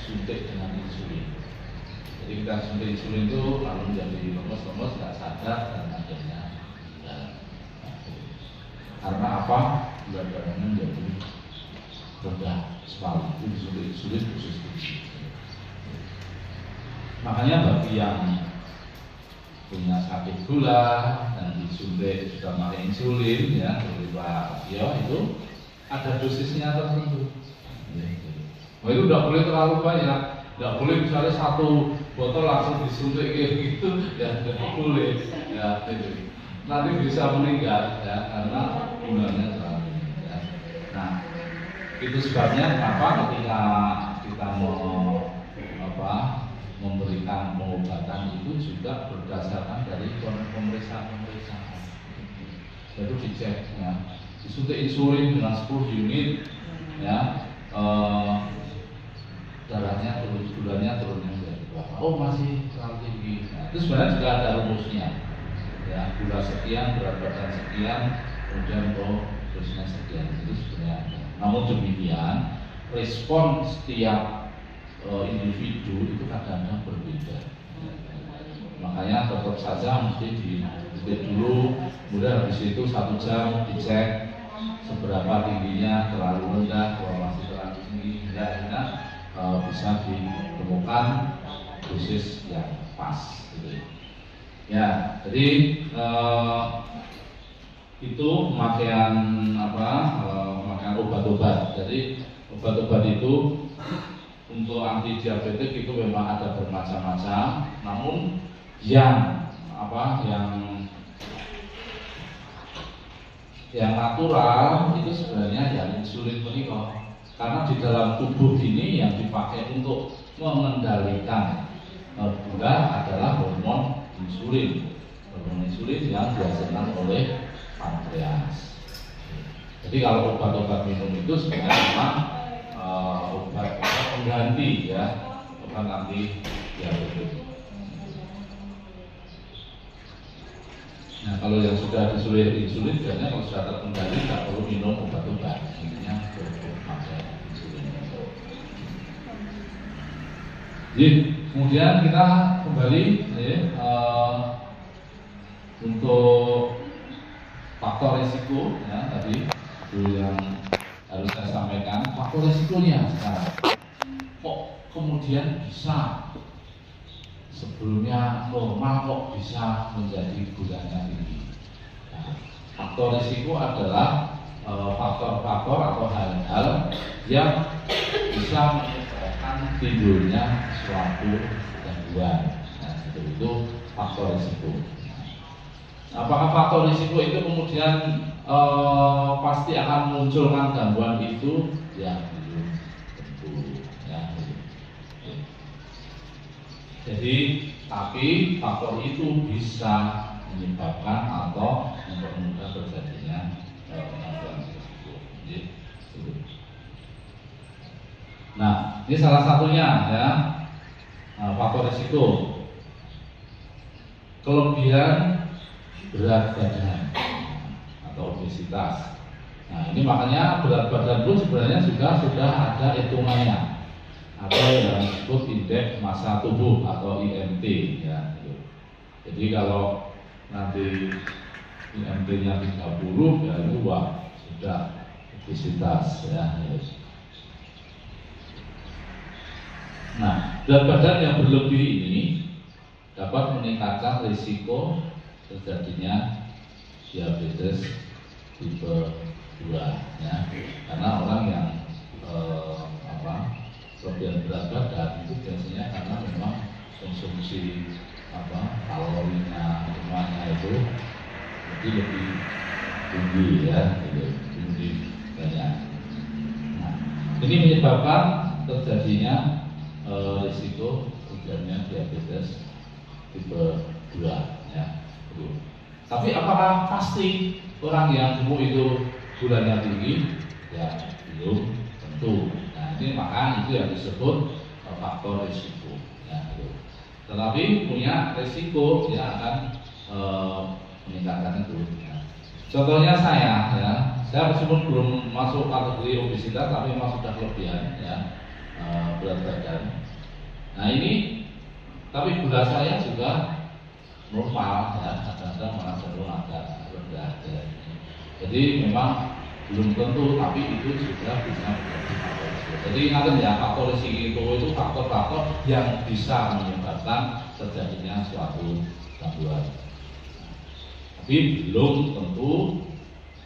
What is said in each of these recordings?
suntik dengan insulin. Jadi kita suntik insulin itu lalu menjadi lemes-lemes, nggak sadar dan akhirnya karena apa? Gula darahnya menjadi rendah sekali. Itu disuntik insulin khusus itu. Makanya bagi yang punya sakit gula dan disuntik sudah pakai insulin ya, berupa itu ada dosisnya tertentu. Nah, itu tidak boleh terlalu banyak, tidak boleh misalnya 1 botol langsung disuntik kayak gitu, ya tidak boleh. Ya, nanti bisa meninggal ya karena gulanya terlalu. Ya. Nah, itu sebabnya kenapa ketika kita mau memberikan pengobatan itu juga berdasarkan dari pemeriksaan. Jadi dicek ya, disuntik insulin dengan 10 unit ya, darahnya turun, gulanya turunnya menjadi berapa? Oh masih terlalu tinggi. Nah, itu sebenarnya juga ada rumusnya ya, gula sekian, berat badan sekian, kemudian dosisnya sekian, itu sebenarnya. Namun demikian respon setiap individu itu kadang-kadang berbeda. Makanya tetap saja mesti dicek dulu, kemudian habis itu 1 jam dicek seberapa tingginya, terlalu rendah, kalau masih terlalu tinggi, hingga bisa ditemukan dosis yang pas. Gitu. Ya, jadi itu pemakaian pemakaian obat-obat. Jadi obat-obat itu untuk anti diabetik itu memang ada bermacam-macam, namun yang natural itu sebenarnya yang insulin menikah, karena di dalam tubuh ini yang dipakai untuk mengendalikan gula adalah hormon insulin yang dihasilkan oleh pankreas. Jadi kalau obat-obat minum itu sebenarnya memang obat pengganti ya, obat anti diabetes. Nah, kalau yang sudah disulir insulin, biasanya kalau sudah terkendali tidak perlu minum obat-obat, intinya cukup pakai insulin. Jadi kemudian kita kembali untuk faktor risiko ya, tadi itu yang harus saya sampaikan. Faktor risikonya sekarang kok kemudian bisa sebelumnya normal kok bisa menjadi gulanya tinggi. Nah, faktor risiko adalah faktor-faktor atau hal-hal yang bisa menyebabkan timbulnya suatu gangguan. Nah, itu faktor risiko. Apakah faktor risiko itu kemudian pasti akan munculkan gangguan itu? Ya belum tentu. Ya. Jadi, tapi faktor itu bisa menyebabkan atau mempermudah terjadinya gangguan tersebut. Nah, ini salah satunya ya, faktor risiko. Kelebihan berat badan atau obesitas. Nah, ini makanya berat badan pun sebenarnya juga sudah ada hitungannya, atau yang disebut indeks massa tubuh atau IMT ya. Jadi kalau nanti IMT-nya 30 ya itu sudah obesitas ya. Nah, berat badan yang berlebih ini dapat meningkatkan risiko terjadinya diabetes tipe 2 ya. Karena orang yang kelebihan berat badan itu biasanya karena memang konsumsi kalorinya semuanya itu lebih tinggi ya, tinggi banyak. Nah, ini menyebabkan terjadinya risiko terjadinya diabetes tipe 2 ya. Tapi apakah pasti orang yang gemuk itu gulanya tinggi? Ya belum tentu. Nah, ini maka itu yang disebut faktor risiko ya, tetapi punya risiko yang akan meningkatkan itu ya. Contohnya saya meskipun belum masuk kategori obesitas tapi memang sudah kelebihan ya, berat badan. Nah ini, tapi gula saya juga normal ya, kadang-kadang malah cenderung agak rendah ya. Jadi memang belum tentu, tapi itu sudah bisa menjadi faktor risiko. Jadi ingatkan ya, faktor risiko itu faktor-faktor yang bisa menyebabkan terjadinya suatu gangguan. Tapi belum tentu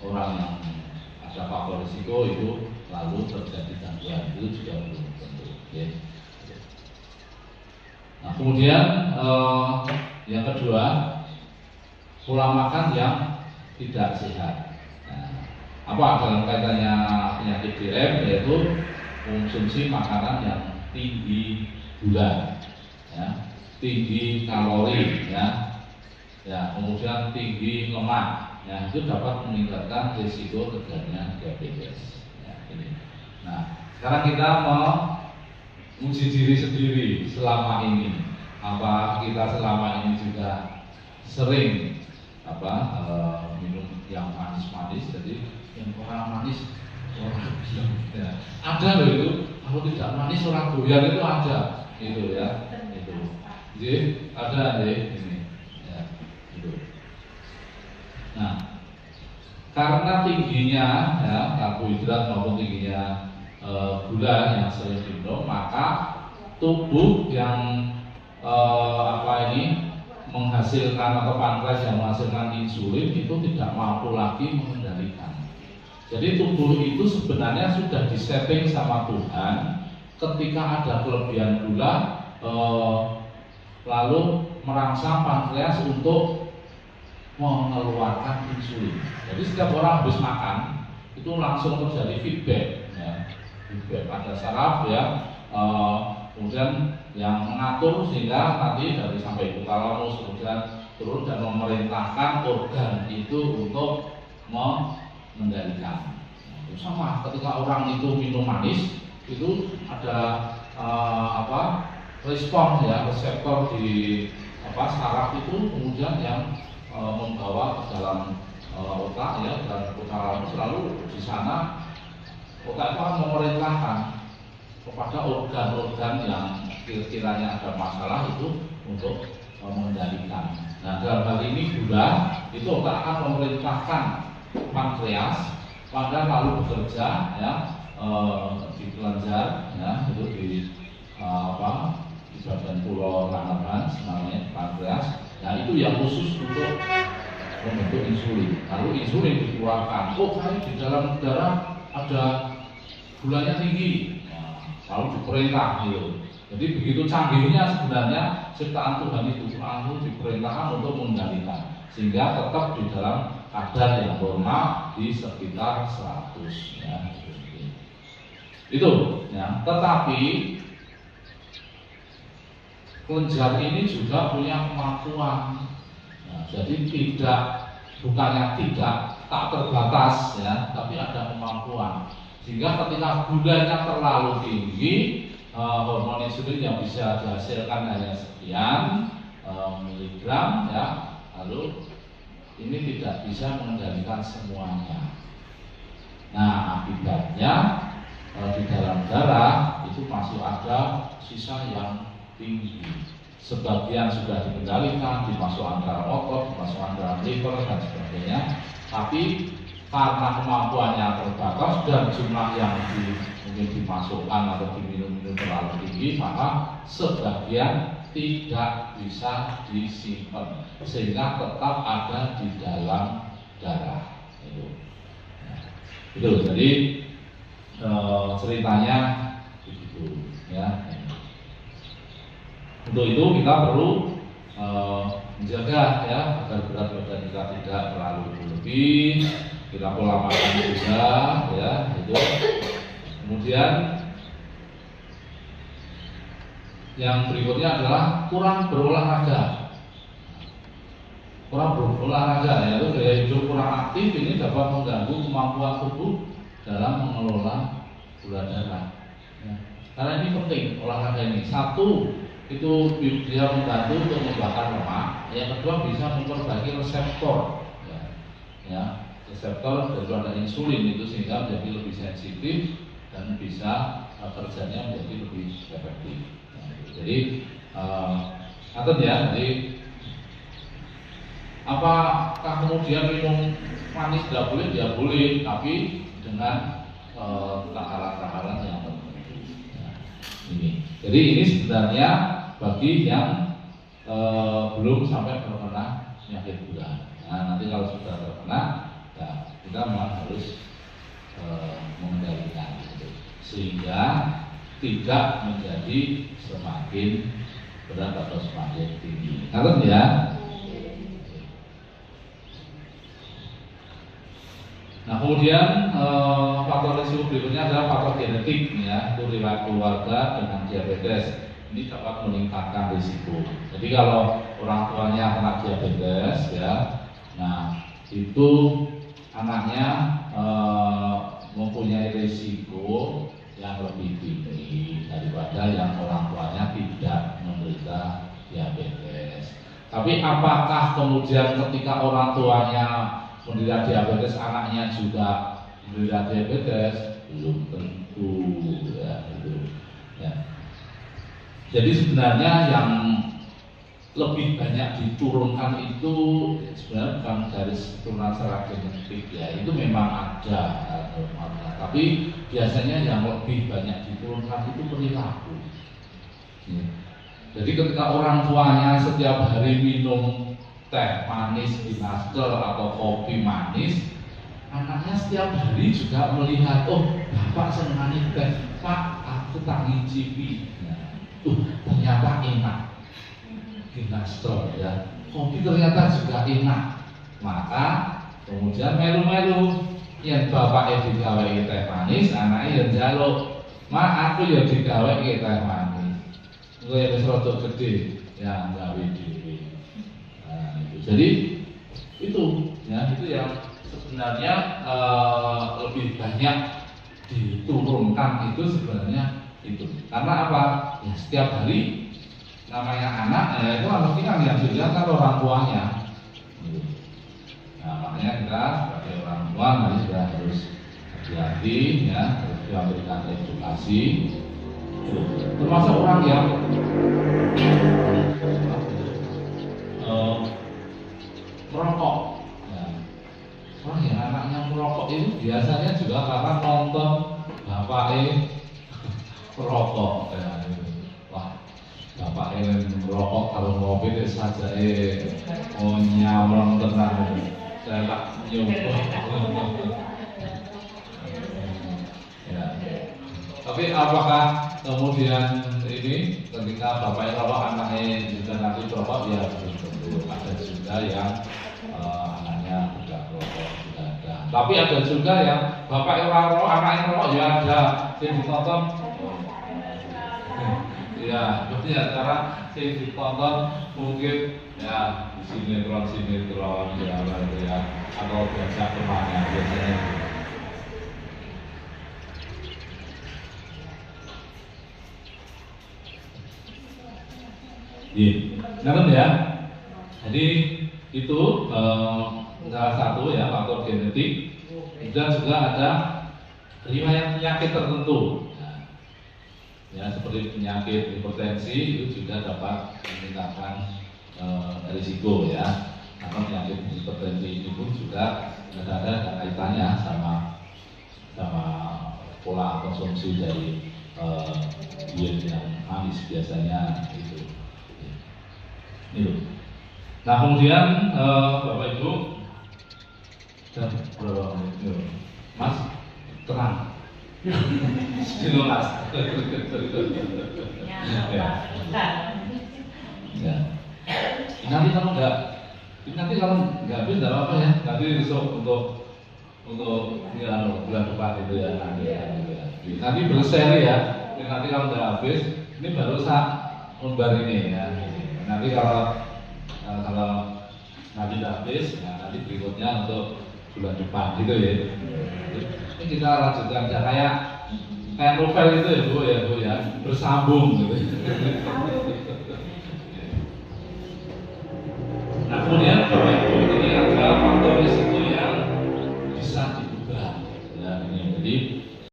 orang yang ada faktor risiko itu lalu terjadi gangguan, itu juga belum tentu. Ya. Nah kemudian yang kedua, pola makan yang tidak sehat. Apa dalam kaitannya penyakit DM, yaitu konsumsi makanan yang tinggi gula, ya, tinggi kalori, ya, kemudian tinggi lemak, ya, itu dapat meningkatkan risiko terjadinya diabetes. Ya, ini. Nah, sekarang kita mau uji diri sendiri selama ini. Apa kita selama ini juga sering minum yang manis-manis, jadi yang orang manis orang bilang ya. Ada loh itu, kalau tidak manis orang goyang itu ada, itu ya, itu, jadi ada deh ini, ya, itu. Nah, karena tingginya ya karbohidrat maupun tingginya gula yang sering diminum, maka tubuh yang menghasilkan atau pankreas yang menghasilkan insulin itu tidak mampu lagi mengendalikan. Jadi tubuh itu sebenarnya sudah disetting sama Tuhan ketika ada kelebihan gula, lalu merangsang pankreas untuk mengeluarkan insulin. Jadi setiap orang habis makan itu langsung terjadi feedback, ya. Feedback ada saraf ya, kemudian yang mengatur sehingga nanti dari sampai hipotalamus kemudian turun dan memerintahkan organ itu untuk mengendalikan. Sama ketika orang itu minum manis itu ada respon ya, reseptor di saraf itu kemudian yang membawa ke dalam otak ya, dan hipotalamus, lalu di sana otak itu akan memerintahkan kepada organ-organ yang kiranya ada masalah itu untuk mengendalikan. Nah dalam hal ini gula itu otak akan memerintahkan pankreas pada lalu bekerja ya, di kelenjar ya, itu di bagian pulau Langerhans namanya pankreas. Nah itu yang khusus untuk membentuk insulin. Lalu insulin dikeluarkan. Oh saya di dalam darah ada gulanya tinggi, lalu diperintah gitu. Jadi begitu canggihnya sebenarnya ciptaan Tuhan itu, lalu diperintahkan untuk mengendalikan sehingga tetap di dalam kadar yang normal di sekitar 100 ya. Itu ya. Tetapi kelenjar ini juga punya kemampuan. Nah, jadi bukannya tidak tak terbatas ya, tapi ada kemampuan. Sehingga ketika gulanya terlalu tinggi, hormon insulin yang bisa dihasilkan hanya sekian miligram ya, lalu ini tidak bisa mengendalikan semuanya. Nah akibatnya di dalam darah itu masih ada sisa yang tinggi. Sebagian sudah dikendalikan, dimasukkan dalam otot, dimasukkan dalam liver dan sebagainya. Tapi karena kemampuannya terbatas dan jumlah yang mungkin dimasukkan atau diminum terlalu tinggi, maka sebagian tidak bisa disimpan sehingga tetap ada di dalam darah. Itu jadi ceritanya begitu ya. Untuk itu kita perlu menjaga ya agar berat badan kita tidak terlalu berlebih. Kita pola makan juga ya itu. Kemudian yang berikutnya adalah kurang berolahraga. Kurang berolahraga yaitu gaya hidup kurang aktif ini dapat mengganggu kemampuan tubuh dalam mengelola gula darah. Ya. Karena ini penting olahraga ini. Satu, itu dia membantu untuk membakar lemak. Yang kedua bisa memperbaiki reseptor. Ya, reseptor daripada insulin itu sehingga menjadi lebih sensitif dan bisa kerjanya menjadi lebih Jadi atau ya, jadi apakah kemudian minum manis tidak boleh? Ya boleh, tapi dengan takaran-takaran yang tertentu. Ya, ini. Jadi ini sebenarnya bagi yang belum sampai terkena penyakit gula. Nah, nanti kalau sudah terkena, ya, kita memang harus mengendalikan itu, sehingga tidak menjadi semakin berat atau semakin tinggi. Ngerti ya? Nah, kemudian faktor risiko berikutnya adalah faktor genetik, ya, itu riwayat keluarga dengan diabetes. Ini dapat meningkatkan risiko. Jadi kalau orang tuanya kena diabetes, ya, nah itu anaknya mempunyai risiko yang lebih tinggi daripada yang orang tuanya tidak menderita diabetes. Tapi apakah kemudian ketika orang tuanya menderita diabetes, anaknya juga menderita diabetes? Belum tentu, ya, itu. Ya. Jadi sebenarnya yang lebih banyak diturunkan itu sebenarnya bukan dari keturunan secara genetik, ya, itu memang ada, tapi biasanya yang lebih banyak diturunkan itu perilaku. Ya. Jadi ketika orang tuanya setiap hari minum teh manis di masker atau kopi manis, anaknya setiap hari juga melihat, oh bapak senang teh, pak aku tak ngicipi. Ternyata enak ginastrol, ya, kopi ternyata juga enak, maka kemudian melu-melu yang bapaknya digawe teh manis, anaknya yang jaluk, mak aku ya digawe teh manis, gue yang rada gede yang gawe dhewe. Nah, itu. Jadi itu, ya, itu yang sebenarnya lebih banyak diturunkan itu sebenarnya itu. Karena apa? Ya, setiap hari namanya anak, ya, itu pasti kan yang dilihat kan orang tuanya. Gitu. Nah, makanya kita sebagai orang tua nanti sudah harus hati-hati, ya, harus memberikan edukasi. Termasuk orang yang merokok. Ya. Orang yang anaknya merokok itu biasanya juga karena nonton bapaknya merokok, ya, wah bapak merokok kalau ngopi itu saja nyamrong tenang, saya tak nyoba. Ya. Tapi apakah kemudian ini ketika bapaknya merokok anaknya juga nanti merokok? Ya belum tentu. Ada juga yang anaknya tidak merokok, juga ada. Tapi ada juga yang bapaknya merokok, anaknya merokok, ya ada. Yang ditonton. Ya, berarti acara yang ditonton mungkin ya di sinetron ya, ya, atau biasa kemana biasanya. Iya, nah, ya. Jadi itu salah satu, ya, faktor genetik. Dan juga ada riwayat penyakit tertentu. Ya, seperti penyakit hipertensi itu juga dapat meningkatkan risiko, ya. Karena penyakit hipertensi ini pun juga ada kaitannya sama pola konsumsi dari diet yang manis biasanya itu. Nah, kemudian Bapak Ibu dan berapa menit, Mas, tenang. Silulas. Ya. Ya. Nanti kalau nggak habis nggak apa-apa, ya. Nanti besok untuk ya, bulan depan itu, ya, nanti, ya. Nanti berseri, ya. Nanti kalau nggak habis, ini baru lembar ini, ya. Nanti kalau nanti nggak habis, ya, nanti berikutnya untuk bulan depan gitu, ya. Ini kita lanjutkan, ya, kayak novel itu, ya Bu, ya, bersambung gitu.